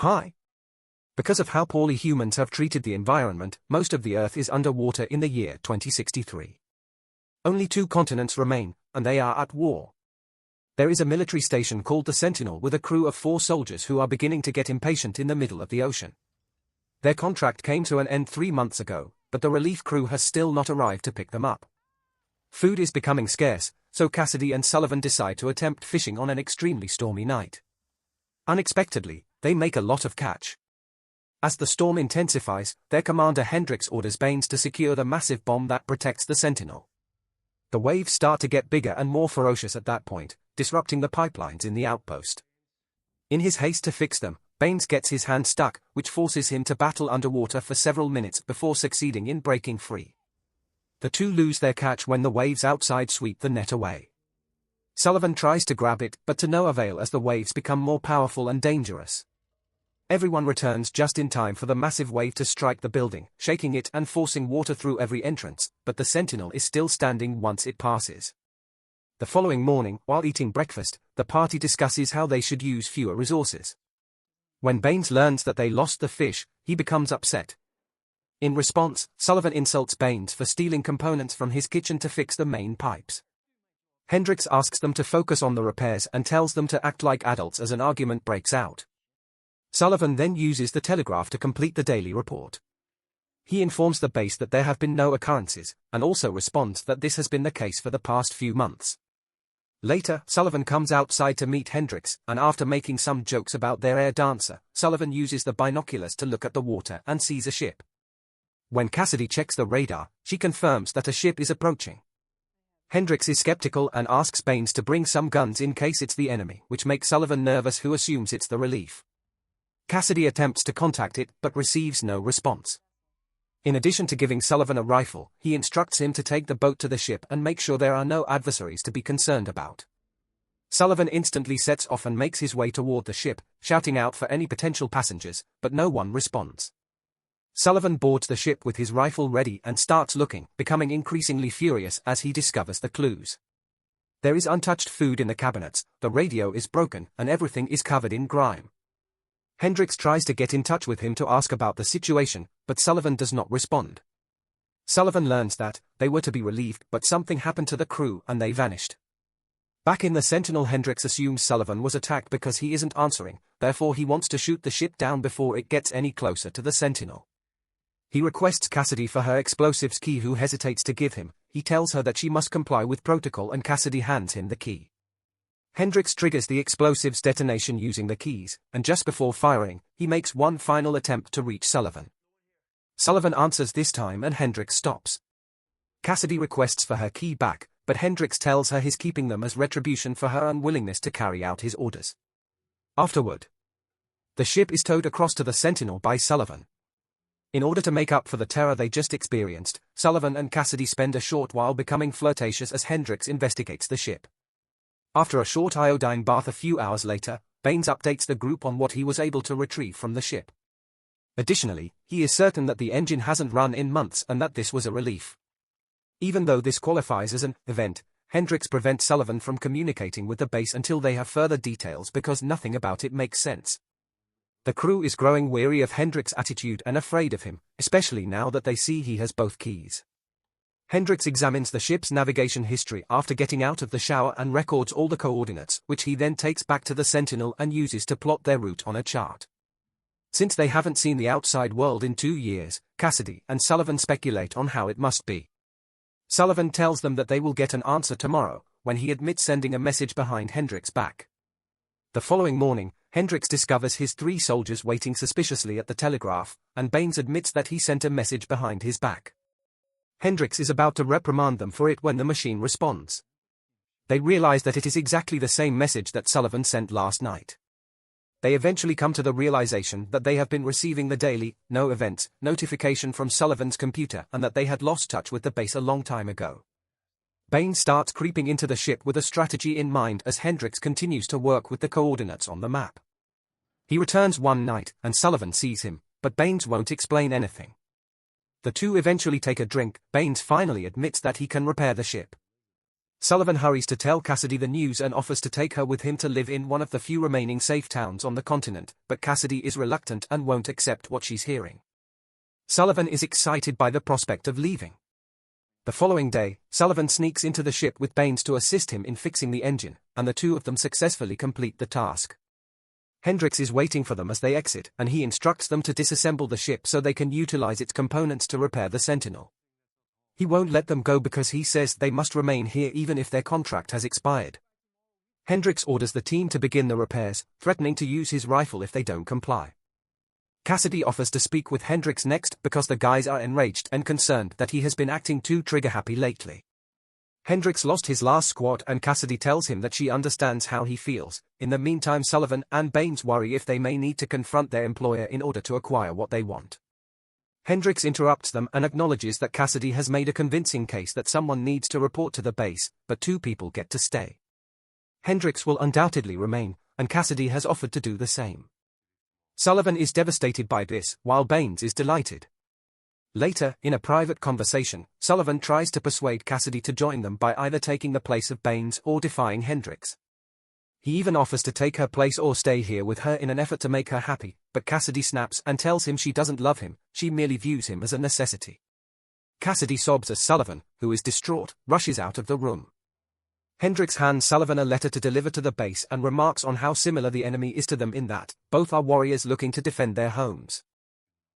Hi. Because of how poorly humans have treated the environment, most of the Earth is underwater in the year 2063. Only 2 continents remain, and they are at war. There is a military station called the Sentinel with a crew of 4 soldiers who are beginning to get impatient in the middle of the ocean. Their contract came to an end 3 months ago, but the relief crew has still not arrived to pick them up. Food is becoming scarce, so Cassidy and Sullivan decide to attempt fishing on an extremely stormy night. Unexpectedly, they make a lot of catch. As the storm intensifies, their commander Hendricks orders Baines to secure the massive bomb that protects the Sentinel. The waves start to get bigger and more ferocious at that point, disrupting the pipelines in the outpost. In his haste to fix them, Baines gets his hand stuck, which forces him to battle underwater for several minutes before succeeding in breaking free. The two lose their catch when the waves outside sweep the net away. Sullivan tries to grab it, but to no avail as the waves become more powerful and dangerous. Everyone returns just in time for the massive wave to strike the building, shaking it and forcing water through every entrance, but the Sentinel is still standing once it passes. The following morning, while eating breakfast, the party discusses how they should use fewer resources. When Baines learns that they lost the fish, he becomes upset. In response, Sullivan insults Baines for stealing components from his kitchen to fix the main pipes. Hendricks asks them to focus on the repairs and tells them to act like adults as an argument breaks out. Sullivan then uses the telegraph to complete the daily report. He informs the base that there have been no occurrences, and also responds that this has been the case for the past few months. Later, Sullivan comes outside to meet Hendricks, and after making some jokes about their air dancer, Sullivan uses the binoculars to look at the water and sees a ship. When Cassidy checks the radar, she confirms that a ship is approaching. Hendricks is skeptical and asks Baines to bring some guns in case it's the enemy, which makes Sullivan nervous, who assumes it's the relief. Cassidy attempts to contact it, but receives no response. In addition to giving Sullivan a rifle, he instructs him to take the boat to the ship and make sure there are no adversaries to be concerned about. Sullivan instantly sets off and makes his way toward the ship, shouting out for any potential passengers, but no one responds. Sullivan boards the ship with his rifle ready and starts looking, becoming increasingly furious as he discovers the clues. There is untouched food in the cabinets, the radio is broken, and everything is covered in grime. Hendricks tries to get in touch with him to ask about the situation, but Sullivan does not respond. Sullivan learns that they were to be relieved, but something happened to the crew and they vanished. Back in the Sentinel, Hendricks assumes Sullivan was attacked because he isn't answering, therefore he wants to shoot the ship down before it gets any closer to the Sentinel. He requests Cassidy for her explosives key, who hesitates to give him. He tells her that she must comply with protocol and Cassidy hands him the key. Hendricks triggers the explosives detonation using the keys, and just before firing, he makes one final attempt to reach Sullivan. Sullivan answers this time and Hendricks stops. Cassidy requests for her key back, but Hendricks tells her he's keeping them as retribution for her unwillingness to carry out his orders. Afterward, the ship is towed across to the Sentinel by Sullivan. In order to make up for the terror they just experienced, Sullivan and Cassidy spend a short while becoming flirtatious as Hendricks investigates the ship. After a short iodine bath a few hours later, Baines updates the group on what he was able to retrieve from the ship. Additionally, he is certain that the engine hasn't run in months and that this was a relief. Even though this qualifies as an event, Hendricks prevents Sullivan from communicating with the base until they have further details because nothing about it makes sense. The crew is growing weary of Hendricks' attitude and afraid of him, especially now that they see he has both keys. Hendricks examines the ship's navigation history after getting out of the shower and records all the coordinates, which he then takes back to the Sentinel and uses to plot their route on a chart. Since they haven't seen the outside world in 2 years, Cassidy and Sullivan speculate on how it must be. Sullivan tells them that they will get an answer tomorrow, when he admits sending a message behind Hendricks' back. The following morning, Hendricks discovers his 3 soldiers waiting suspiciously at the telegraph, and Baines admits that he sent a message behind his back. Hendricks is about to reprimand them for it when the machine responds. They realize that it is exactly the same message that Sullivan sent last night. They eventually come to the realization that they have been receiving the daily, no events, notification from Sullivan's computer and that they had lost touch with the base a long time ago. Baines starts creeping into the ship with a strategy in mind as Hendricks continues to work with the coordinates on the map. He returns one night, and Sullivan sees him, but Baines won't explain anything. The two eventually take a drink. Baines finally admits that he can repair the ship. Sullivan hurries to tell Cassidy the news and offers to take her with him to live in one of the few remaining safe towns on the continent, but Cassidy is reluctant and won't accept what she's hearing. Sullivan is excited by the prospect of leaving. The following day, Sullivan sneaks into the ship with Baines to assist him in fixing the engine, and the two of them successfully complete the task. Hendricks is waiting for them as they exit, and he instructs them to disassemble the ship so they can utilize its components to repair the Sentinel. He won't let them go because he says they must remain here even if their contract has expired. Hendricks orders the team to begin the repairs, threatening to use his rifle if they don't comply. Cassidy offers to speak with Hendricks next because the guys are enraged and concerned that he has been acting too trigger-happy lately. Hendricks lost his last squad and Cassidy tells him that she understands how he feels. In the meantime, Sullivan and Baines worry if they may need to confront their employer in order to acquire what they want. Hendricks interrupts them and acknowledges that Cassidy has made a convincing case that someone needs to report to the base, but two people get to stay. Hendricks will undoubtedly remain, and Cassidy has offered to do the same. Sullivan is devastated by this, while Baines is delighted. Later, in a private conversation, Sullivan tries to persuade Cassidy to join them by either taking the place of Baines or defying Hendricks. He even offers to take her place or stay here with her in an effort to make her happy, but Cassidy snaps and tells him she doesn't love him, she merely views him as a necessity. Cassidy sobs as Sullivan, who is distraught, rushes out of the room. Hendricks hands Sullivan a letter to deliver to the base and remarks on how similar the enemy is to them in that both are warriors looking to defend their homes.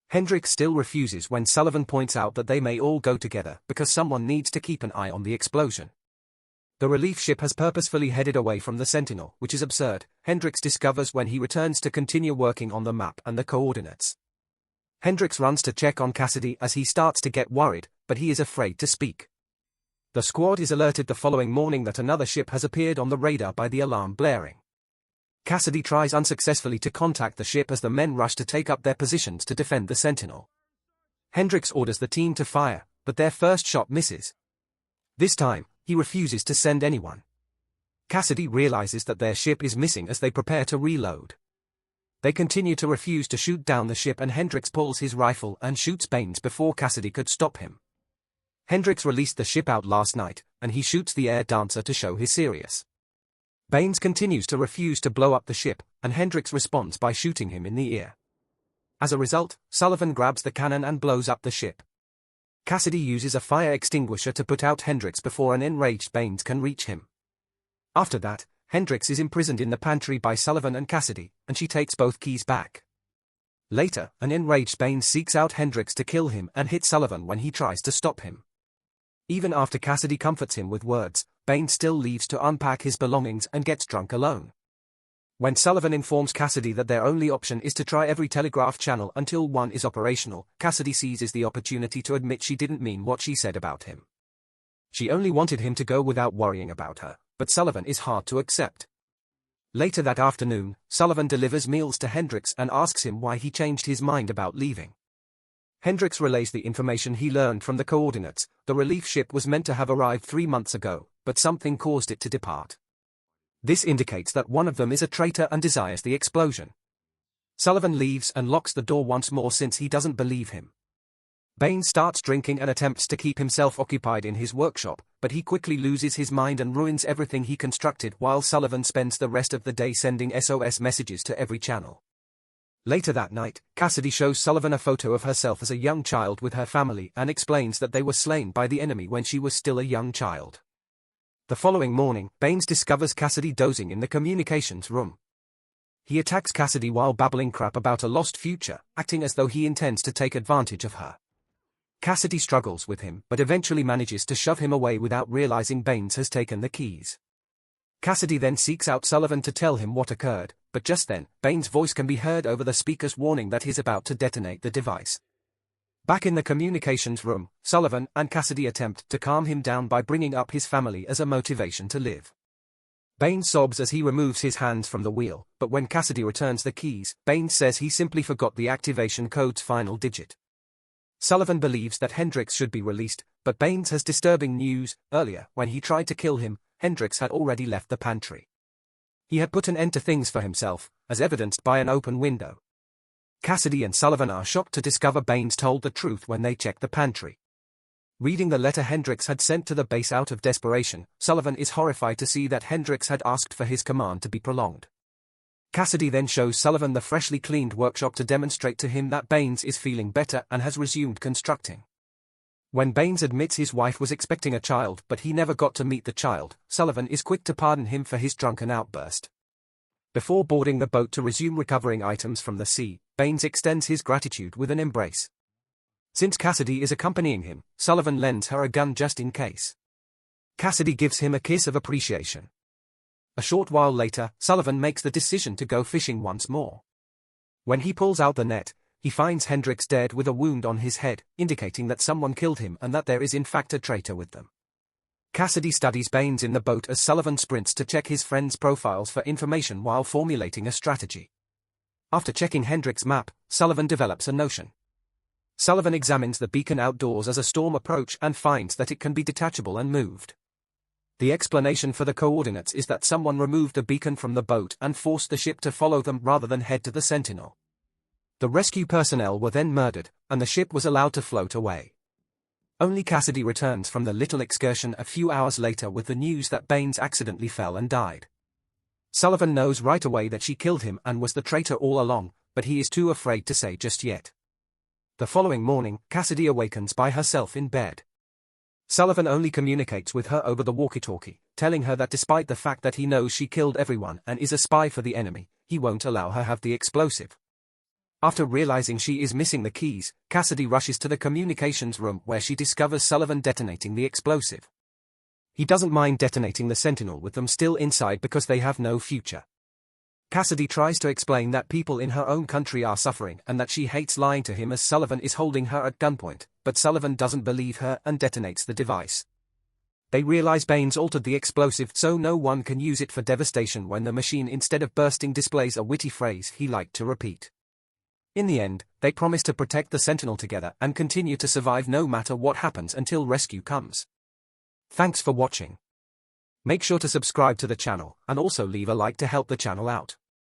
Hendricks still refuses when Sullivan points out that they may all go together because someone needs to keep an eye on the explosion. The relief ship has purposefully headed away from the Sentinel, which is absurd, Hendricks discovers when he returns to continue working on the map and the coordinates. Hendricks runs to check on Cassidy as he starts to get worried, but he is afraid to speak. The squad is alerted the following morning that another ship has appeared on the radar by the alarm blaring. Cassidy tries unsuccessfully to contact the ship as the men rush to take up their positions to defend the Sentinel. Hendricks orders the team to fire, but their first shot misses. This time, he refuses to send anyone. Cassidy realizes that their ship is missing as they prepare to reload. They continue to refuse to shoot down the ship and Hendricks pulls his rifle and shoots Baines before Cassidy could stop him. Hendricks released the ship out last night, and he shoots the air dancer to show he's serious. Baines continues to refuse to blow up the ship, and Hendricks responds by shooting him in the ear. As a result, Sullivan grabs the cannon and blows up the ship. Cassidy uses a fire extinguisher to put out Hendricks before an enraged Baines can reach him. After that, Hendricks is imprisoned in the pantry by Sullivan and Cassidy, and she takes both keys back. Later, an enraged Baines seeks out Hendricks to kill him and hit Sullivan when he tries to stop him. Even after Cassidy comforts him with words, Baines still leaves to unpack his belongings and gets drunk alone. When Sullivan informs Cassidy that their only option is to try every telegraph channel until one is operational, Cassidy seizes the opportunity to admit she didn't mean what she said about him. She only wanted him to go without worrying about her, but Sullivan is hard to accept. Later that afternoon, Sullivan delivers meals to Hendricks and asks him why he changed his mind about leaving. Hendricks relays the information he learned from the coordinates. The relief ship was meant to have arrived 3 months ago, but something caused it to depart. This indicates that one of them is a traitor and desires the explosion. Sullivan leaves and locks the door once more since he doesn't believe him. Baines starts drinking and attempts to keep himself occupied in his workshop, but he quickly loses his mind and ruins everything he constructed while Sullivan spends the rest of the day sending SOS messages to every channel. Later that night, Cassidy shows Sullivan a photo of herself as a young child with her family and explains that they were slain by the enemy when she was still a young child. The following morning, Baines discovers Cassidy dozing in the communications room. He attacks Cassidy while babbling crap about a lost future, acting as though he intends to take advantage of her. Cassidy struggles with him but eventually manages to shove him away without realizing Baines has taken the keys. Cassidy then seeks out Sullivan to tell him what occurred, but just then, Baines' voice can be heard over the speakers warning that he's about to detonate the device. Back in the communications room, Sullivan and Cassidy attempt to calm him down by bringing up his family as a motivation to live. Baines sobs as he removes his hands from the wheel, but when Cassidy returns the keys, Baines says he simply forgot the activation code's final digit. Sullivan believes that Hendricks should be released, but Baines has disturbing news. Earlier, when he tried to kill him, Hendricks had already left the pantry. He had put an end to things for himself, as evidenced by an open window. Cassidy and Sullivan are shocked to discover Baines told the truth when they check the pantry. Reading the letter Hendricks had sent to the base out of desperation, Sullivan is horrified to see that Hendricks had asked for his command to be prolonged. Cassidy then shows Sullivan the freshly cleaned workshop to demonstrate to him that Baines is feeling better and has resumed constructing. When Baines admits his wife was expecting a child but he never got to meet the child, Sullivan is quick to pardon him for his drunken outburst. Before boarding the boat to resume recovering items from the sea, Baines extends his gratitude with an embrace. Since Cassidy is accompanying him, Sullivan lends her a gun just in case. Cassidy gives him a kiss of appreciation. A short while later, Sullivan makes the decision to go fishing once more. When he pulls out the net, he finds Hendricks dead with a wound on his head, indicating that someone killed him and that there is in fact a traitor with them. Cassidy studies Baines in the boat as Sullivan sprints to check his friends' profiles for information while formulating a strategy. After checking Hendricks' map, Sullivan develops a notion. Sullivan examines the beacon outdoors as a storm approaches and finds that it can be detachable and moved. The explanation for the coordinates is that someone removed the beacon from the boat and forced the ship to follow them rather than head to the Sentinel. The rescue personnel were then murdered, and the ship was allowed to float away. Only Cassidy returns from the little excursion a few hours later with the news that Baines accidentally fell and died. Sullivan knows right away that she killed him and was the traitor all along, but he is too afraid to say just yet. The following morning, Cassidy awakens by herself in bed. Sullivan only communicates with her over the walkie-talkie, telling her that despite the fact that he knows she killed everyone and is a spy for the enemy, he won't allow her have the explosive. After realizing she is missing the keys, Cassidy rushes to the communications room where she discovers Sullivan detonating the explosive. He doesn't mind detonating the Sentinel with them still inside because they have no future. Cassidy tries to explain that people in her own country are suffering and that she hates lying to him as Sullivan is holding her at gunpoint, but Sullivan doesn't believe her and detonates the device. They realize Baines altered the explosive so no one can use it for devastation when the machine instead of bursting displays a witty phrase he liked to repeat. In the end, they promise to protect the Sentinel together and continue to survive no matter what happens until rescue comes. Thanks for watching. Make sure to subscribe to the channel and also leave a like to help the channel out.